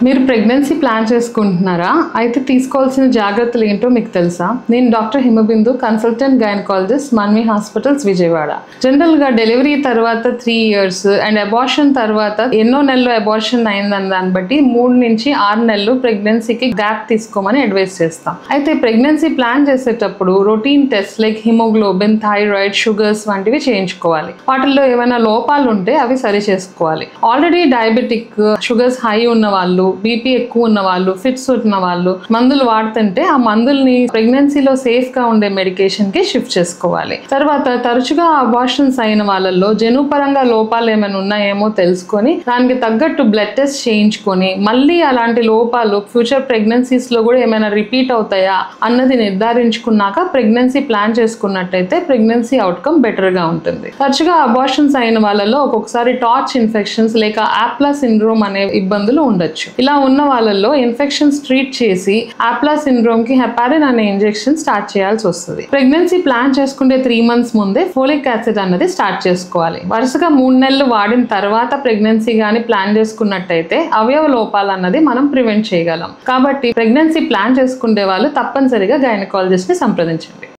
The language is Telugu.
మీరు ప్రెగ్నెన్సీ ప్లాన్ చేసుకుంటున్నారా? అయితే తీసుకోవాల్సిన జాగ్రత్తలు ఏంటో మీకు తెలుసా? నేను doctor Himabindu, consultant gynaecologist, Manvi hospitals, Vijayawada. జనరల్గా డెలివరీ తర్వాత 3 years అండ్ అబార్షన్ తర్వాత ఎన్నో నెలలు అబార్షన్ అయిందని దాన్ని బట్టి 3 నుంచి 6 నెలలు ప్రెగ్నెన్సీకి గ్యాప్ తీసుకోమని అడ్వైస్ చేస్తాం. అయితే ప్రెగ్నెన్సీ ప్లాన్ చేసేటప్పుడు routine test like haemoglobin, thyroid, sugars వంటివి చేయించుకోవాలి. వాటిల్లో ఏమైనా లోపాలు ఉంటే అవి సరి చేసుకోవాలి. ఆల్రెడీ డయాబెటిక్, షుగర్స్ హై ఉన్న వాళ్ళు, బీపీ ఎక్కువ ఉన్న వాళ్ళు, ఫిట్స్ ఉన్న వాళ్ళు మందులు వాడుతుంటే ఆ మందుల్ని ప్రెగ్నెన్సీలో సేఫ్ గా ఉండే మెడికేషన్ కి షిఫ్ట్ చేసుకోవాలి. తర్వాత తరచుగా అబార్షన్స్ అయిన వాళ్ళల్లో జన్యుపరంగా లోపాలు ఏమైనా ఉన్నాయేమో తెలుసుకొని దానికి తగ్గట్టు బ్లడ్ టెస్ట్ చేయించుకొని మళ్ళీ అలాంటి లోపాలు ఫ్యూచర్ ప్రెగ్నెన్సీస్ లో కూడా ఏమైనా రిపీట్ అవుతాయా అన్నది నిర్ధారించుకున్నాక ప్రెగ్నెన్సీ ప్లాన్ చేసుకున్నట్టయితే ప్రెగ్నెన్సీ అవుట్కమ్ బెటర్ గా ఉంటుంది. తరచుగా అబార్షన్స్ అయిన వాళ్ళలో ఒక్కొక్కసారి టార్చ్ ఇన్ఫెక్షన్స్ లేక ఆప్లా సిండ్రోమ్ అనే ఇబ్బందులు ఉండొచ్చు. ఇలా ఉన్న వాళ్ళల్లో ఇన్ఫెక్షన్స్ ట్రీట్ చేసి ఆప్లా సిండ్రోమ్ కి హెపారిన్ అనే ఇంజెక్షన్ స్టార్ట్ చేయాల్సి వస్తుంది. ప్రెగ్నెన్సీ ప్లాన్ చేసుకుంటే 3 months ముందే ఫోలిక్ యాసిడ్ అన్నది స్టార్ట్ చేసుకోవాలి. వరుసగా 3 నెలలు వాడిన తర్వాత ప్రెగ్నెన్సీ గాని ప్లాన్ చేసుకున్నట్టయితే అవయవ లోపాలు అన్నది మనం ప్రివెంట్ చేయగలం. కాబట్టి ప్రెగ్నెన్సీ ప్లాన్ చేసుకునే వాళ్ళు తప్పనిసరిగా గైనకాలజిస్ట్ ని సంప్రదించండి.